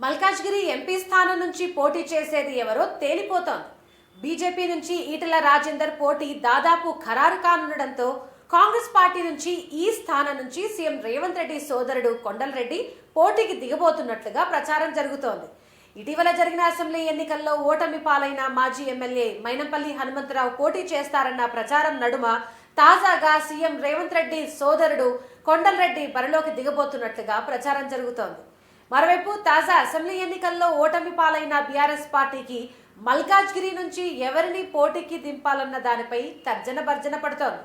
Malkajgiri MP స్థానం నుంచి పోటీ చేసేది ఎవరో తేలిపోతోంది. బీజేపీ నుంచి ఈటెల రాజేందర్ పోటీ దాదాపు ఖరారు కానుండడంతో కాంగ్రెస్ పార్టీ నుంచి ఈ స్థానం నుంచి సీఎం రేవంత్ రెడ్డి సోదరుడు కొండలరెడ్డి పోటీకి దిగబోతున్నట్లుగా ప్రచారం జరుగుతోంది. ఇటీవల జరిగిన అసెంబ్లీ ఎన్నికల్లో ఓటమి పాలైన మాజీ ఎమ్మెల్యే మైనంపల్లి హనుమంతరావు పోటీ చేస్తారన్న ప్రచారం నడుమ తాజాగా సీఎం రేవంత్ రెడ్డి సోదరుడు కొండలరెడ్డి బరిలోకి దిగబోతున్నట్లుగా ప్రచారం జరుగుతోంది. మరోవైపు తాజా అసెంబ్లీ ఎన్నికల్లో ఓటమి పాలైన బీఆర్ఎస్ పార్టీకి మల్కాజ్గిరి నుంచి ఎవరిని పోటీకి దింపాలన్న దానిపై తర్జన భర్జన పడుతోంది.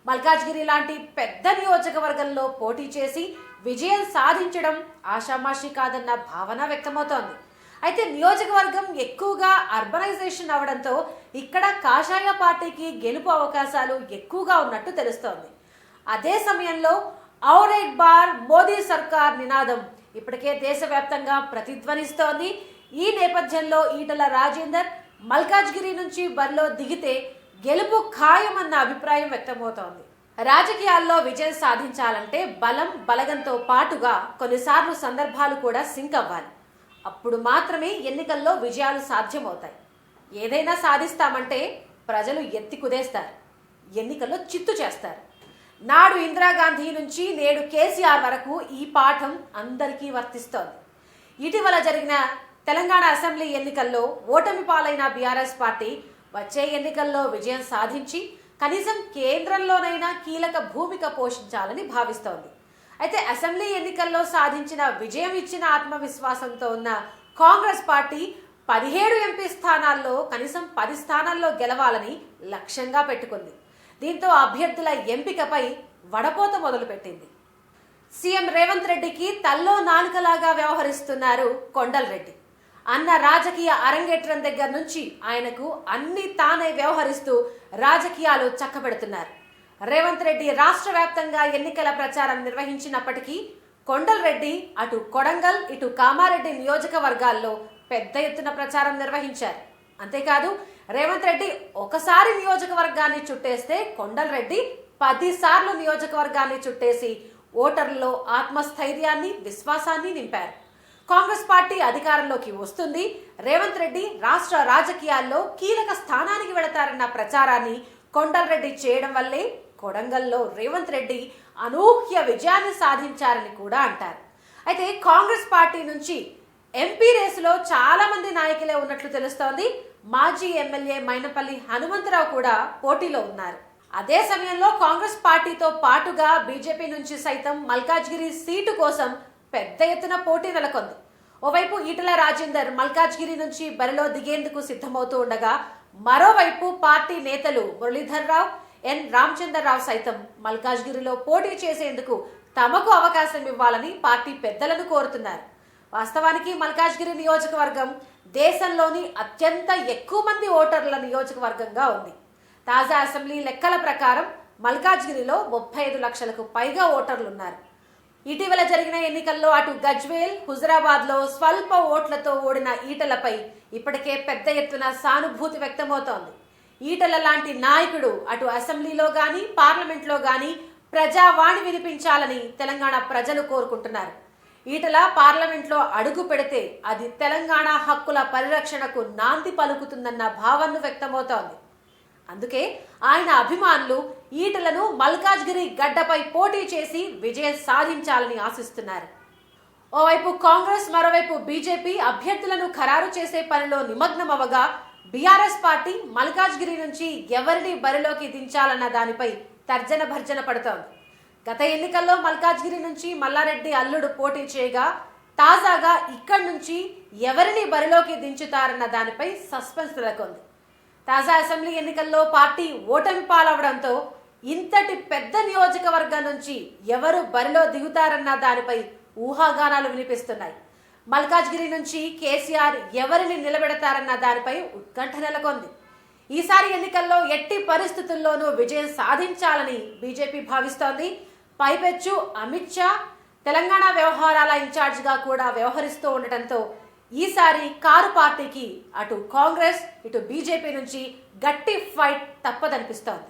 మల్కాజ్గిరి లాంటి పెద్ద నియోజకవర్గంలో పోటీ చేసి విజయం సాధించడం ఆషామాషి కాదన్న భావన వ్యక్తమవుతోంది. అయితే నియోజకవర్గం ఎక్కువగా అర్బనైజేషన్ అవడంతో ఇక్కడ కాషాయ పార్టీకి గెలుపు అవకాశాలు ఎక్కువగా ఉన్నట్టు తెలుస్తోంది. అదే సమయంలో ఔర్ ఏక్ బార్ మోదీ సర్కార్ నినాదం ఇప్పటికే దేశవ్యాప్తంగా ప్రతిధ్వనిస్తోంది. ఈ నేపథ్యంలో ఈటెల రాజేందర్ మల్కాజ్గిరి నుంచి బరిలో దిగితే గెలుపు ఖాయమన్న అభిప్రాయం వ్యక్తమవుతోంది. రాజకీయాల్లో విజయం సాధించాలంటే బలం బలగంతో పాటుగా కొన్నిసార్లు సందర్భాలు కూడా సింక్ అవ్వాలి. అప్పుడు మాత్రమే ఎన్నికల్లో విజయాలు సాధ్యమవుతాయి. ఏదైనా సాధిస్తామంటే ప్రజలు ఎత్తి కుదేస్తారు, ఎన్నికల్లో చిత్తు చేస్తారు. నాడు ఇందిరాగాంధీ నుంచి నేడు కేసీఆర్ వరకు ఈ పాఠం అందరికీ వర్తిస్తోంది. ఇటీవల జరిగిన తెలంగాణ అసెంబ్లీ ఎన్నికల్లో ఓటమి పాలైన బీఆర్ఎస్ పార్టీ వచ్చే ఎన్నికల్లో విజయం సాధించి కనీసం కేంద్రంలోనైనా కీలక భూమిక పోషించాలని భావిస్తోంది. అయితే అసెంబ్లీ ఎన్నికల్లో సాధించిన విజయం ఇచ్చిన ఆత్మవిశ్వాసంతో ఉన్న కాంగ్రెస్ పార్టీ 17 ఎంపీ స్థానాల్లో కనీసం 10 స్థానాల్లో గెలవాలని లక్ష్యంగా పెట్టుకుంది. దీంతో అభ్యర్థుల ఎంపికపై వడపోత మొదలుపెట్టింది. సీఎం రేవంత్ రెడ్డికి తల్లో నాలుకలాగా వ్యవహరిస్తున్నారు కొండలరెడ్డి. అన్న రాజకీయ అరంగేట్రం దగ్గర నుంచి ఆయనకు అన్ని తానే వ్యవహరిస్తూ రాజకీయాలు చక్కబెడుతున్నారు. రేవంత్ రెడ్డి రాష్ట్ర వ్యాప్తంగా ఎన్నికల ప్రచారం నిర్వహించినప్పటికీ కొండలరెడ్డి అటు కొడంగల్ ఇటు కామారెడ్డి నియోజకవర్గాల్లో పెద్ద ఎత్తున ప్రచారం నిర్వహించారు. అంతేకాదు రేవంత్ రెడ్డి ఒకసారి నియోజకవర్గాన్ని చుట్టేస్తే కొండలరెడ్డి 10 సార్లు నియోజకవర్గాన్ని చుట్టేసి ఓటర్లలో ఆత్మస్థైర్యాన్ని విశ్వాసాన్ని నింపారు. కాంగ్రెస్ పార్టీ అధికారంలోకి వస్తుంది, రేవంత్ రెడ్డి రాష్ట్ర రాజకీయాల్లో కీలక స్థానానికి వెళతారన్న ప్రచారాన్ని కొండలరెడ్డి చేయడం వల్లే కొడంగల్లో రేవంత్ రెడ్డి అనూహ్య విజయాన్ని సాధించారని కూడా అంటారు. అయితే కాంగ్రెస్ పార్టీ నుంచి ఎంపీ రేసులో చాలా మంది నాయకులే ఉన్నట్లు తెలుస్తోంది. మాజీ ఎమ్మెల్యే మైనంపల్లి హనుమంతరావు కూడా పోటీలో ఉన్నారు. అదే సమయంలో కాంగ్రెస్ పార్టీతో పాటుగా బీజేపీ నుంచి సైతం మల్కాజ్గిరి సీటు కోసం పెద్ద ఎత్తున పోటీ నెలకొంది. ఓవైపు ఈటెల రాజేందర్ మల్కాజ్గిరి నుంచి బరిలో దిగేందుకు సిద్ధమవుతూ ఉండగా మరోవైపు పార్టీ నేతలు మురళీధర్ రావు, ఎన్ రామచంద్రరావు సైతం మల్కాజ్గిరిలో పోటీ చేసేందుకు తమకు అవకాశం ఇవ్వాలని పార్టీ పెద్దలను కోరుతున్నారు. వాస్తవానికి మల్కాజ్గిరి నియోజకవర్గం దేశంలోని అత్యంత ఎక్కువ మంది ఓటర్ల నియోజకవర్గంగా ఉంది. తాజా అసెంబ్లీ లెక్కల ప్రకారం మల్కాజ్గిరిలో 35 లక్షలకు పైగా ఓటర్లున్నారు. ఇటీవల జరిగిన ఎన్నికల్లో అటు గజ్వేల్, హుజరాబాద్లో స్వల్ప ఓట్లతో ఓడిన ఈటెలపై ఇప్పటికే పెద్ద ఎత్తున సానుభూతి వ్యక్తమవుతోంది. ఈటెల లాంటి నాయకుడు అటు అసెంబ్లీలో గాని పార్లమెంట్లో గాని ప్రజావాణి వినిపించాలని తెలంగాణ ప్రజలు కోరుకుంటున్నారు. ఈటెల పార్లమెంట్లో అడుగు పెడితే అది తెలంగాణ హక్కుల పరిరక్షణకు నాంది పలుకుతుందన్న భావన వ్యక్తమవుతోంది. అందుకే ఆయన అభిమానులు ఈటెలను మల్కాజ్గిరి గడ్డపై పోటీ చేసి విజయం సాధించాలని ఆశిస్తున్నారు. ఓవైపు కాంగ్రెస్, మరోవైపు బీజేపీ అభ్యర్థులను ఖరారు చేసే పనిలో నిమగ్నమవగా బీఆర్ఎస్ పార్టీ మల్కాజ్గిరి నుంచి ఎవరిని బరిలోకి దించాలన్న దానిపై తర్జన భర్జన పడుతోంది. గత ఎన్నికల్లో మల్కాజ్గిరి నుంచి మల్లారెడ్డి అల్లుడు పోటీ చేయగా తాజాగా ఇక్కడి నుంచి ఎవరిని బరిలోకి దించుతారన్న దానిపై సస్పెన్స్ నెలకొంది. తాజా అసెంబ్లీ ఎన్నికల్లో పార్టీ ఓటమి పాలవడంతో ఇంతటి పెద్ద నియోజకవర్గం నుంచి ఎవరు బరిలో దిగుతారన్న దానిపై ఊహాగానాలు వినిపిస్తున్నాయి. మల్కాజ్గిరి నుంచి కేసీఆర్ ఎవరిని నిలబెడతారన్న దానిపై ఉత్కంఠ నెలకొంది. ఈసారి ఎన్నికల్లో ఎట్టి పరిస్థితుల్లోనూ విజయం సాధించాలని బీజేపీ భావిస్తోంది. పైపెచ్చు అమిత్ షా తెలంగాణ వ్యవహారాల ఇన్ఛార్జిగా కూడా వ్యవహరిస్తూ ఉండటంతో ఈసారి కారు పార్టీకి అటు కాంగ్రెస్ ఇటు బీజేపీ నుంచి గట్టి ఫైట్ తప్పదనిపిస్తోంది.